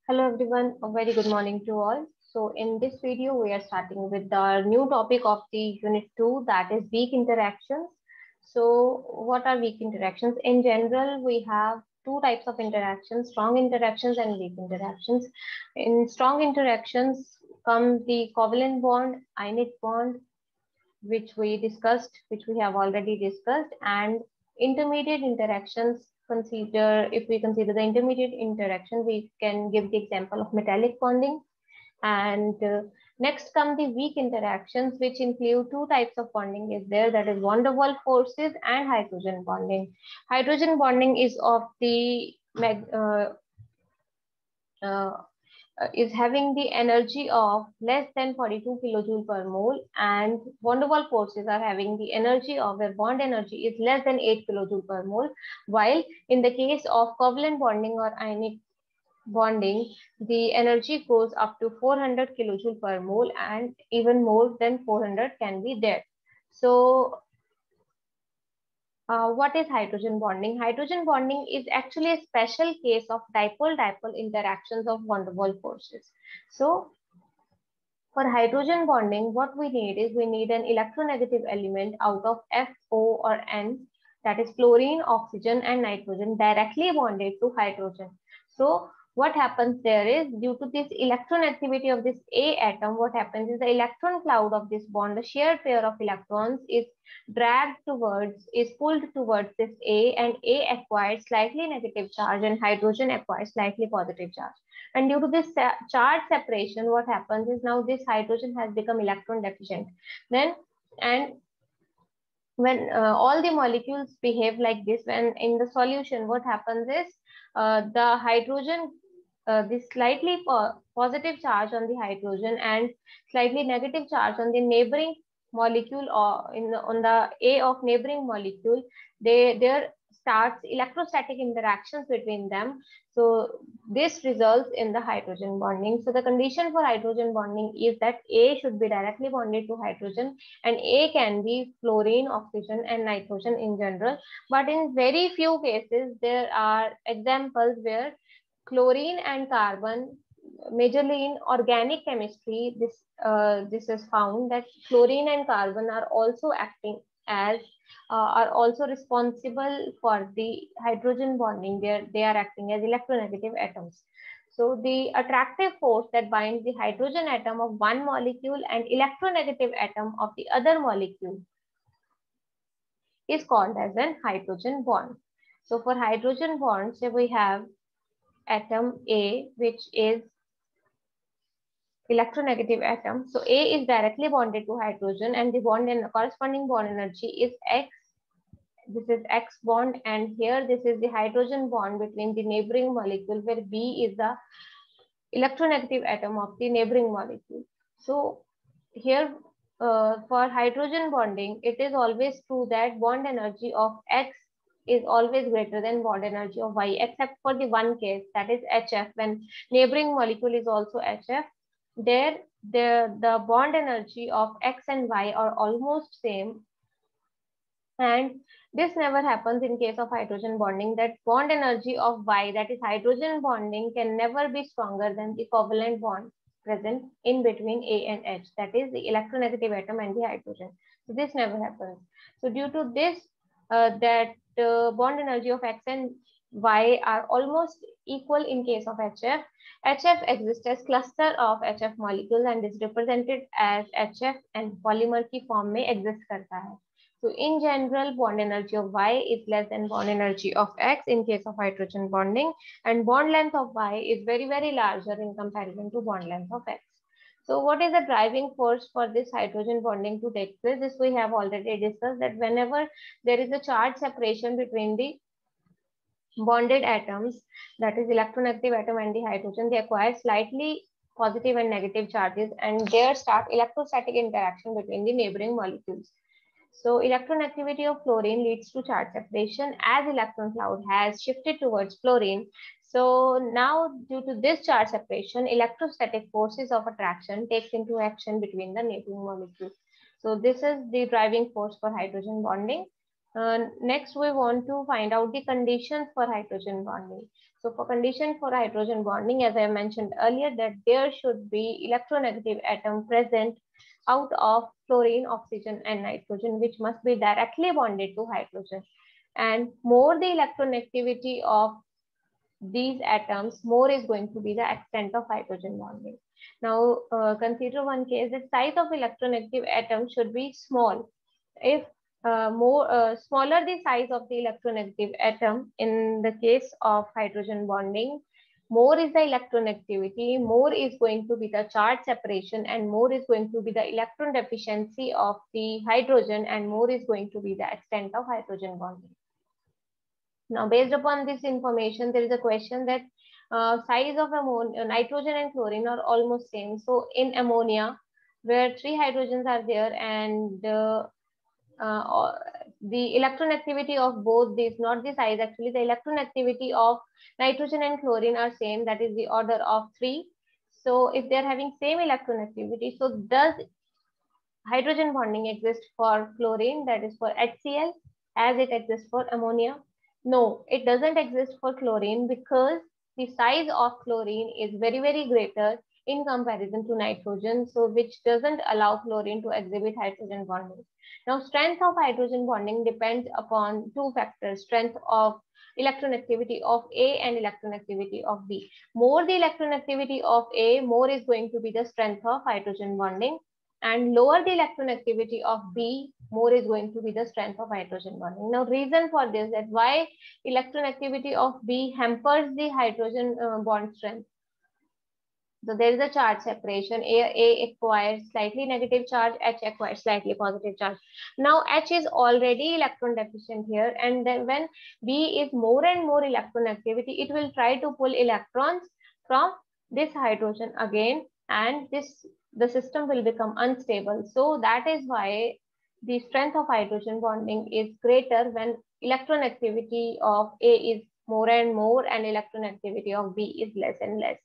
Hello everyone, a very good morning to all. So in this video, we are starting with the new topic of the unit 2, that is weak interactions. So what are weak interactions? In general, we have two types of interactions, strong interactions and weak interactions. In strong interactions come the covalent bond, ionic bond, which we have already discussed, and intermediate interactions. If we consider the intermediate interaction, we can give the example of metallic bonding. And next come the weak interactions, which include two types of bonding is there, that is van der Waals forces and hydrogen bonding. Hydrogen bonding is of the uh, is having the energy of less than 42 kilojoule per mole, and van der Waals forces are having the energy of their bond energy is less than 8 kilojoule per mole, while in the case of covalent bonding or ionic bonding, the energy goes up to 400 kilojoule per mole, and even more than 400 can be there. So what is hydrogen bonding? Hydrogen bonding is actually a special case of dipole-dipole interactions of van der Waals forces. So for hydrogen bonding, what we need is we need an electronegative element out of F, O or N, that is fluorine, oxygen and nitrogen directly bonded to hydrogen. So what happens there is, due to this electronegativity of this A atom, what happens is the electron cloud of this bond, the shared pair of electrons is pulled towards this A, and A acquires slightly negative charge and hydrogen acquires slightly positive charge. And due to this charge separation, what happens is now this hydrogen has become electron deficient. Then, and when all the molecules behave like this, when in the solution, what happens is the hydrogen, this slightly positive charge on the hydrogen and slightly negative charge on the neighboring molecule, or on the A of neighboring molecule, there starts electrostatic interactions between them. So this results in the hydrogen bonding. So the condition for hydrogen bonding is that A should be directly bonded to hydrogen, and A can be fluorine, oxygen and nitrogen in general. But in very few cases, there are examples where chlorine and carbon, majorly in organic chemistry, this is found that chlorine and carbon are also acting as are also responsible for the hydrogen bonding. They are acting as electronegative atoms. So the attractive force that binds the hydrogen atom of one molecule and electronegative atom of the other molecule is called as an hydrogen bond. So for hydrogen bonds, we have atom A, which is electronegative atom. So A is directly bonded to hydrogen, and the bond and corresponding bond energy is X. This is X bond, and here this is the hydrogen bond between the neighboring molecule, where B is the electronegative atom of the neighboring molecule. So here for hydrogen bonding, it is always true that bond energy of X is always greater than bond energy of Y, except for the one case, that is HF, when neighboring molecule is also HF. There the bond energy of X and Y are almost same, and this never happens in case of hydrogen bonding, that bond energy of Y, that is hydrogen bonding, can never be stronger than the covalent bond present in between A and H, that is the electronegative atom and the hydrogen. So this never happens. So due to this, bond energy of X and Y are almost equal in case of HF. HF exists as cluster of HF molecules and is represented as HF, and polymer की form में exist करता है. So in general, bond energy of Y is less than bond energy of X in case of hydrogen bonding, and bond length of Y is very, very larger in comparison to bond length of X. So what is the driving force for this hydrogen bonding to take place? This we have already discussed, that whenever there is a charge separation between the bonded atoms, that is electronegative atom and the hydrogen, they acquire slightly positive and negative charges, and there start electrostatic interaction between the neighboring molecules. So electronegativity of fluorine leads to charge separation as electron cloud has shifted towards fluorine. So now due to this charge separation, electrostatic forces of attraction takes into action between the neighboring molecules. So this is the driving force for hydrogen bonding. Next, we want to find out the conditions for hydrogen bonding. So for condition for hydrogen bonding, as I mentioned earlier, that there should be electronegative atom present out of fluorine, oxygen and nitrogen, which must be directly bonded to hydrogen. And more the electronegativity of these atoms, more is going to be the extent of hydrogen bonding. Now consider one case, the size of electronegative atom should be small. If smaller the size of the electronegative atom in the case of hydrogen bonding, more is the electronegativity, more is going to be the charge separation, and more is going to be the electron deficiency of the hydrogen, and more is going to be the extent of hydrogen bonding. Now, based upon this information, there is a question that size of ammonia, nitrogen and chlorine are almost same. So in ammonia, where 3 hydrogens are there, and the electron activity of both these, not the size, actually the electron activity of nitrogen and chlorine are same, that is the order of 3. So if they are having same electron activity, so does hydrogen bonding exist for chlorine, that is for HCl, as it exists for ammonia? No, it doesn't exist for chlorine, because the size of chlorine is very, very greater in comparison to nitrogen, so which doesn't allow chlorine to exhibit hydrogen bonding. Now, strength of hydrogen bonding depends upon 2 factors, strength of electronactivity of A and electronactivity of B. More the electronactivity of A, more is going to be the strength of hydrogen bonding, and lower the electronactivity of B, more is going to be the strength of hydrogen bonding. Now, reason for this, that why electronactivity of B hampers the hydrogen bond strength. So there is a charge separation. A acquires slightly negative charge, H acquires slightly positive charge. Now H is already electron deficient here, and then when B is more and more electron activity, it will try to pull electrons from this hydrogen again, and the system will become unstable. So that is why the strength of hydrogen bonding is greater when electron activity of A is more and more, and electron activity of B is less and less.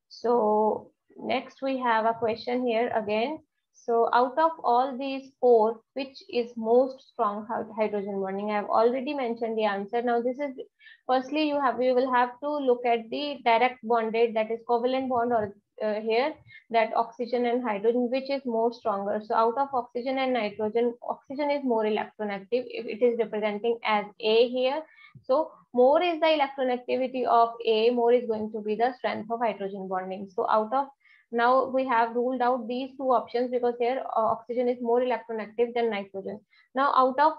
So next we have a question here again. So out of all these 4, which is most strong hydrogen bonding? I have already mentioned the answer. Now this is, firstly you will have to look at the direct bonded, that is covalent bond, or here that oxygen and hydrogen, which is more stronger. So out of oxygen and nitrogen, oxygen is more electronactive, if it is representing as A here. So more is the electronactivity of A, more is going to be the strength of hydrogen bonding. So out of, now we have ruled out these 2 options, because here oxygen is more electronactive than nitrogen. Now out of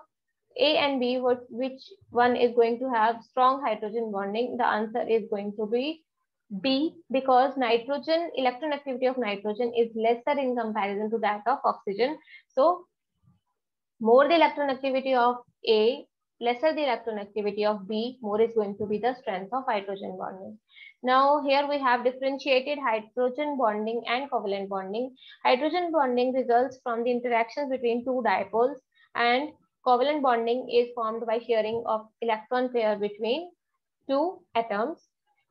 A and B, which one is going to have strong hydrogen bonding? The answer is going to be B, because nitrogen, electronactivity of nitrogen is lesser in comparison to that of oxygen. So more the electronactivity of A, lesser the electronactivity of B, more is going to be the strength of hydrogen bonding. Now here we have differentiated hydrogen bonding and covalent bonding. Hydrogen bonding results from the interactions between 2 dipoles, and covalent bonding is formed by sharing of electron pair between 2 atoms.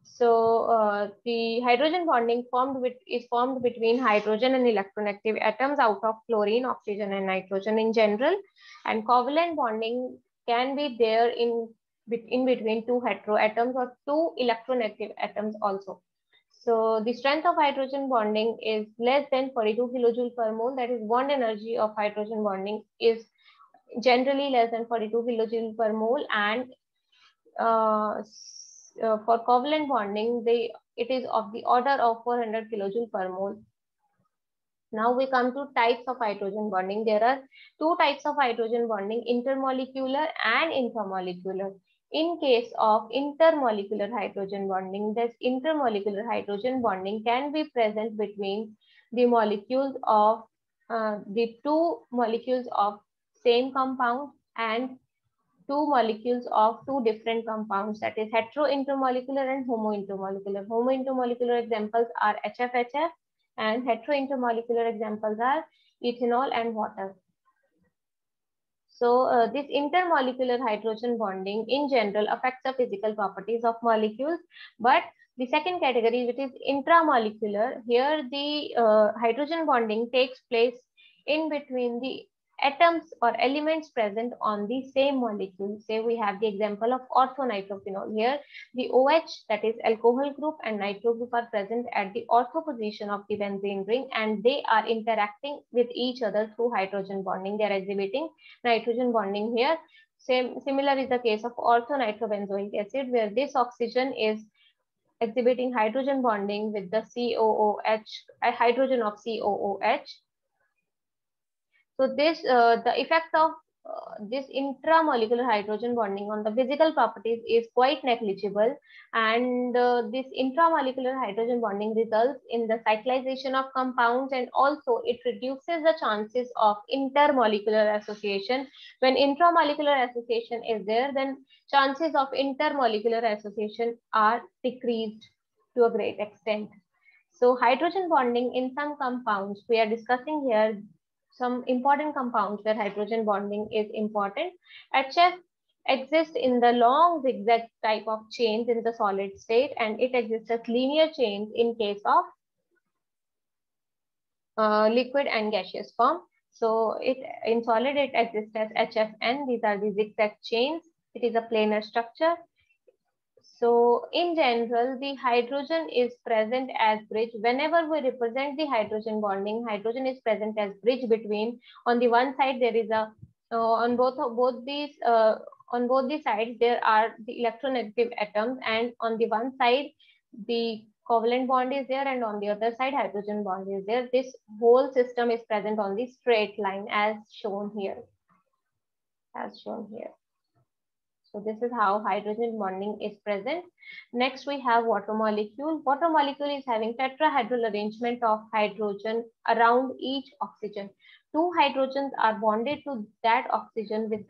So the hydrogen bonding is formed between hydrogen and electronegative atoms out of fluorine, oxygen and nitrogen in general, and covalent bonding can be there in between 2 heteroatoms or 2 electronegative atoms also. So the strength of hydrogen bonding is less than 42 kilojoule per mole, that is bond energy of hydrogen bonding is generally less than 42 kilojoule per mole, and for covalent bonding, it is of the order of 400 kilojoule per mole. Now we come to types of hydrogen bonding. There are 2 types of hydrogen bonding, intermolecular and intramolecular. In case of intermolecular hydrogen bonding, this intermolecular hydrogen bonding can be present between the molecules of the 2 molecules of same compound and 2 molecules of 2 different compounds, that is hetero-intermolecular and homo-intermolecular. Homo-intermolecular examples are HFHF, and hetero-intermolecular examples are ethanol and water. So this intermolecular hydrogen bonding in general affects the physical properties of molecules, but the second category, which is intramolecular, here the hydrogen bonding takes place in between the atoms or elements present on the same molecule. Say we have the example of orthonitrophenol. Here the OH, that is alcohol group, and nitro group are present at the ortho position of the benzene ring, and they are interacting with each other through hydrogen bonding. They are exhibiting nitrogen bonding here. Similar is the case of orthonitrobenzoic acid, where this oxygen is exhibiting hydrogen bonding with the COOH, a hydrogen of COOH. So this the effect of this intramolecular hydrogen bonding on the physical properties is quite negligible, and this intramolecular hydrogen bonding results in the cyclization of compounds, and also it reduces the chances of intermolecular association. When intramolecular association is there, then chances of intermolecular association are decreased to a great extent. So hydrogen bonding in some compounds, we are discussing here some important compounds where hydrogen bonding is important. HF exists in the long zigzag type of chains in the solid state, and it exists as linear chains in case of liquid and gaseous form. So in solid it exists as HFN. These are the zigzag chains. It is a planar structure. So in general, the hydrogen is present as bridge. Whenever we represent the hydrogen bonding, hydrogen is present as bridge between. On the one side, there is a on both these sides there are the electronegative atoms, and on the one side the covalent bond is there, and on the other side hydrogen bond is there. This whole system is present on the straight line as shown here. So this is how hydrogen bonding is present. Next, we have water molecule. Water molecule is having tetrahedral arrangement of hydrogen around each oxygen. Two hydrogens are bonded to that oxygen with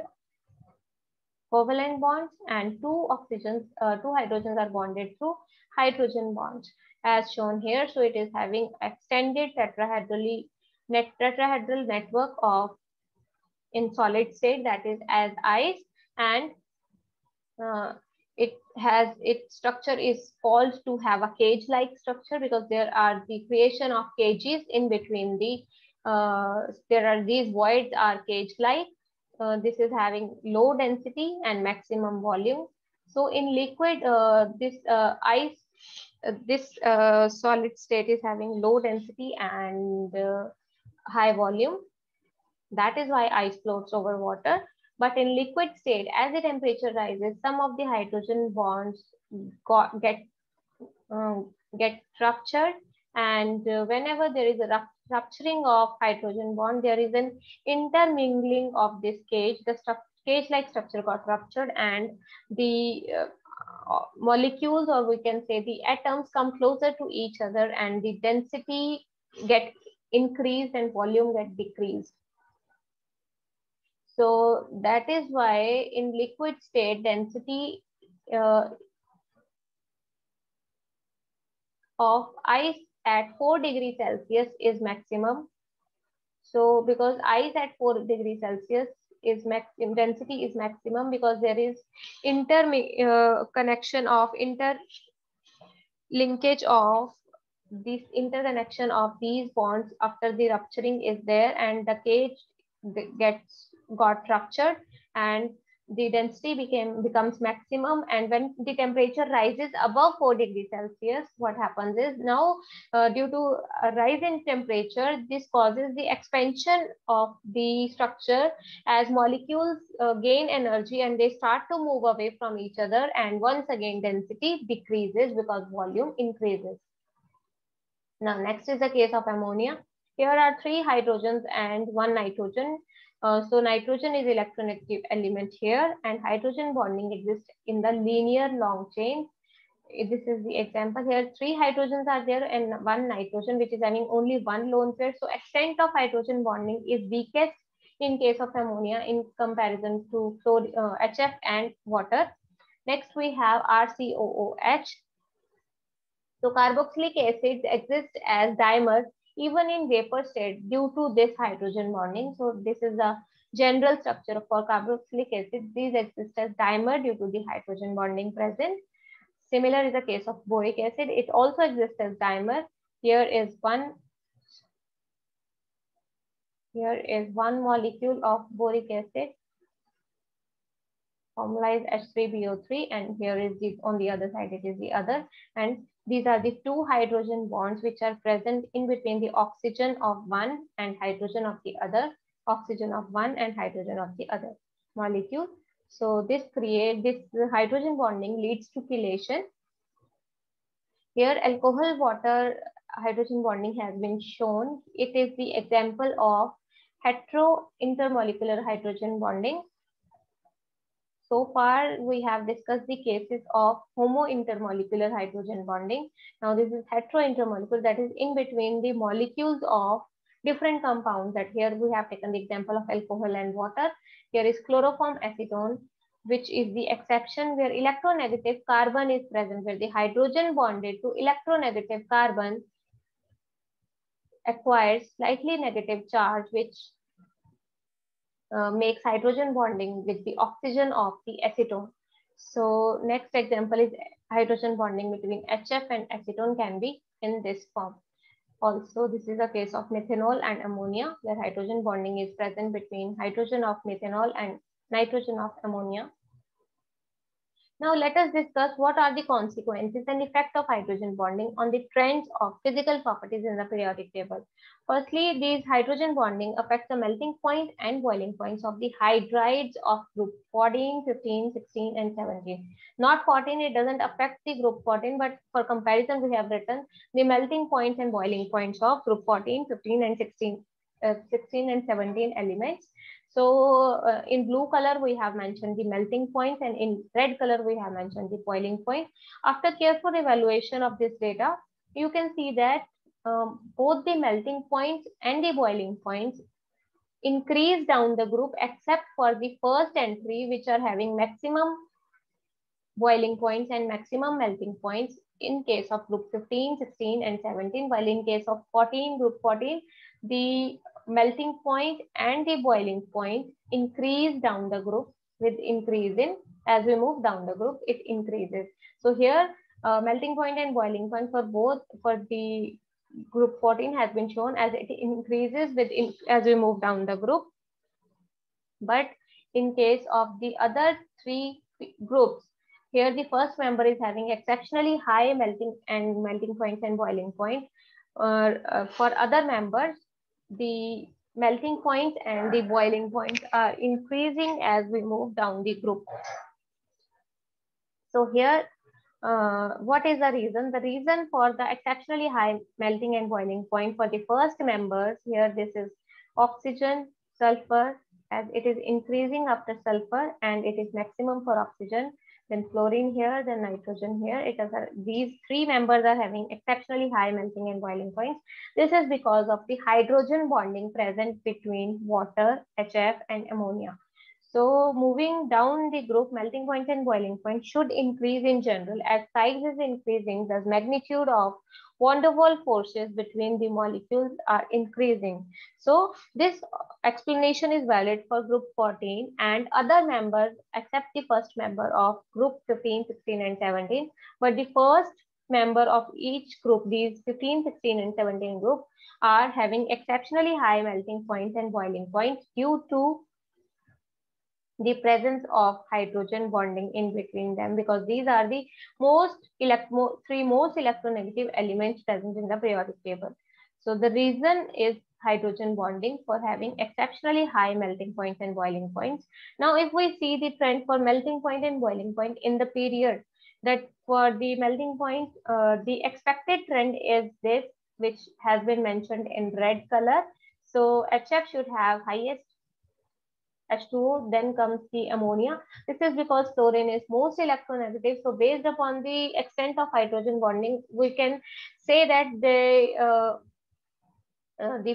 covalent bonds, and two hydrogens are bonded through hydrogen bonds as shown here. So it is having extended tetrahedral network of in solid state, that is as ice, and its structure is called to have a cage-like structure because there are the creation of cages in between the there are these voids are cage-like. This is having low density and maximum volume. So in liquid, this solid state is having low density and high volume. That is why ice floats over water. But in liquid state, as the temperature rises, some of the hydrogen bonds get ruptured, and whenever there is a rupturing of hydrogen bond, there is an intermingling of this cage. The cage-like structure got ruptured, and the molecules, or we can say the atoms, come closer to each other, and the density get increased and volume get decreased. So that is why in liquid state density of ice at 4 degrees Celsius is maximum. So because ice at 4 degrees Celsius is density is maximum, because there is interconnection of linkage of this interconnection of these bonds after the rupturing is there, and the cage got ruptured, and the density becomes maximum. And when the temperature rises above 4 degrees Celsius, what happens is now due to a rise in temperature, this causes the expansion of the structure as molecules gain energy and they start to move away from each other, and once again density decreases because volume increases. Now next is the case of ammonia. Here are 3 hydrogens and 1 nitrogen. So nitrogen is electronegative element here, and hydrogen bonding exists in the linear long chain. This is the example here. 3 hydrogens are there and 1 nitrogen, which is having only 1 lone pair. So extent of hydrogen bonding is weakest in case of ammonia in comparison to HF and water. Next we have RCOOH. So carboxylic acids exist as dimers even in vapor state due to this hydrogen bonding. So this is the general structure for carboxylic acid. These exist as dimer due to the hydrogen bonding present. Similar is the case of boric acid. It also exists as dimer. Here is one Here is one molecule of boric acid, formula is H3BO3, and here is the, on the other side, it is the other. And these are the two hydrogen bonds which are present in between the oxygen of one and hydrogen of the other, oxygen of one and hydrogen of the other molecule. So this hydrogen bonding leads to chelation. Here alcohol water hydrogen bonding has been shown. It is the example of hetero intermolecular hydrogen bonding. So far, we have discussed the cases of homo-intermolecular hydrogen bonding. Now, this is hetero-intermolecular, that is in between the molecules of different compounds. That here we have taken the example of alcohol and water. Here is chloroform acetone, which is the exception where electronegative carbon is present, where the hydrogen bonded to electronegative carbon acquires slightly negative charge, which makes hydrogen bonding with the oxygen of the acetone. So next example is hydrogen bonding between HF and acetone can be in this form. Also, this is a case of methanol and ammonia, where hydrogen bonding is present between hydrogen of methanol and nitrogen of ammonia. Now let us discuss what are the consequences and effect of hydrogen bonding on the trends of physical properties in the periodic table. Firstly, these hydrogen bonding affects the melting point and boiling points of the hydrides of group 14, 15, 16 and 17. Not 14, it doesn't affect the group 14, but for comparison we have written the melting points and boiling points of group 14, 15 and 16 and 17 elements. So in blue color, we have mentioned the melting point, and in red color, we have mentioned the boiling point. After careful evaluation of this data, you can see that both the melting points and the boiling points increase down the group, except for the first entry, which are having maximum boiling points and maximum melting points in case of group 15, 16 and 17, while in case of 14, group 14, the melting point and the boiling point increase down the group with increase in, as we move down the group, it increases. So here melting point and boiling point for both, for the group 14 has been shown as it increases with as we move down the group. But in case of the other three groups, here the first member is having exceptionally high melting points and boiling point. For other members, the melting point and the boiling point are increasing as we move down the group. So here, what is the reason? The reason for the exceptionally high melting and boiling point for the first members, here this is oxygen, sulfur, as it is increasing after sulfur and it is maximum for oxygen, then fluorine here, then nitrogen here. It is these three members are having exceptionally high melting and boiling points. This is because of the hydrogen bonding present between water, HF and ammonia. So moving down the group, melting point and boiling point should increase in general. As size is increasing, the magnitude of van der Waals forces between the molecules are increasing. So this explanation is valid for group 14 and other members except the first member of group 15, 16 and 17. But the first member of each group, these 15, 16 and 17 group, are having exceptionally high melting points and boiling points due to the presence of hydrogen bonding in between them, because these are the three most electronegative elements present in the periodic table. So the reason is hydrogen bonding for having exceptionally high melting points and boiling points. Now, if we see the trend for melting point and boiling point in the period, that for the melting point, the expected trend is this, which has been mentioned in red color. So HF should have highest H2O, then comes the ammonia. This is because fluorine is most electronegative. So based upon the extent of hydrogen bonding, we can say that the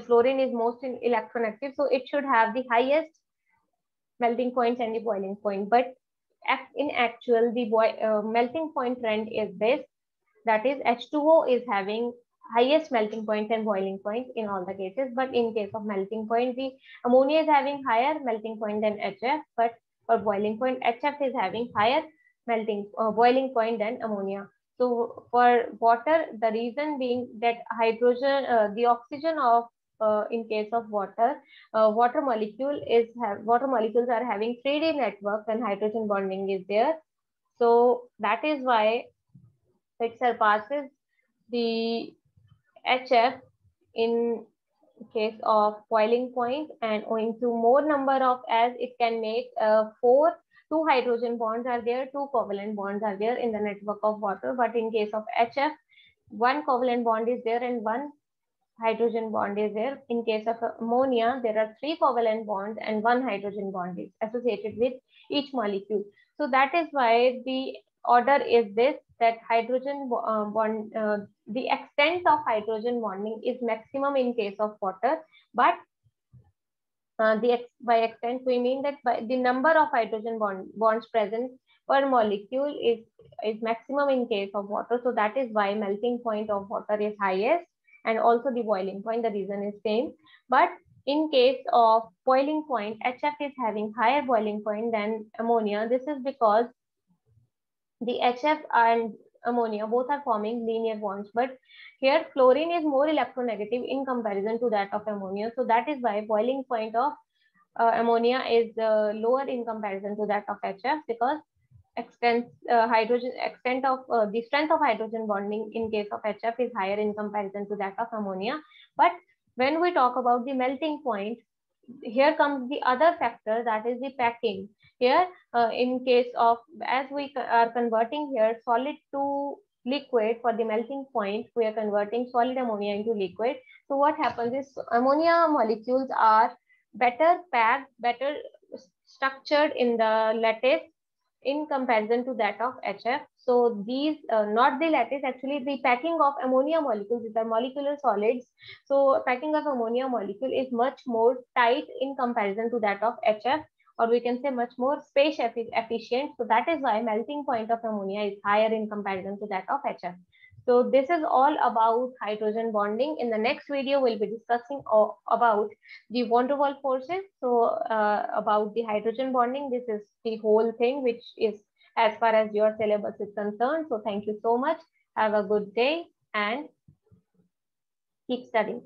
fluorine is most electronegative. So it should have the highest melting points and the boiling point. But in actual, the melting point trend is this, that is H2O is having highest melting point and boiling point in all the cases. But in case of melting point, the ammonia is having higher melting point than HF, but for boiling point, HF is having higher boiling point than ammonia. So for water, the reason being that hydrogen, the oxygen of in case of water, water molecules are having 3D network when hydrogen bonding is there. So that is why it surpasses the HF in case of boiling point, and owing to more number of, as it can make two hydrogen bonds are there, two covalent bonds are there in the network of water. But in case of HF, one covalent bond is there and one hydrogen bond is there. In case of ammonia, there are three covalent bonds and one hydrogen bond is associated with each molecule. So that is why the order is this, that the extent of hydrogen bonding is maximum in case of water, but by extent we mean that by the number of hydrogen bonds present per molecule is maximum in case of water. So that is why melting point of water is highest, and also the boiling point, the reason is same. But in case of boiling point, HF is having higher boiling point than ammonia. This is because the HF and ammonia both are forming linear bonds, but here chlorine is more electronegative in comparison to that of ammonia. So that is why boiling point of ammonia is lower in comparison to that of HF, because the strength of hydrogen bonding in case of HF is higher in comparison to that of ammonia. But when we talk about the melting point, here comes the other factor, that is the packing. Here in case of, as we are converting here solid to liquid, for the melting point we are converting solid ammonia into liquid. So what happens is ammonia molecules are better packed, better structured in the lattice in comparison to that of HF. So these, not the lattice, actually the packing of ammonia molecules, these are molecular solids. So packing of ammonia molecule is much more tight in comparison to that of HF, or we can say much more space efficient. So that is why melting point of ammonia is higher in comparison to that of HF. So this is all about hydrogen bonding. In the next video, we'll be discussing about the van der Waals forces. So about the hydrogen bonding, this is the whole thing which is as far as your syllabus is concerned. So thank you so much. Have a good day and keep studying.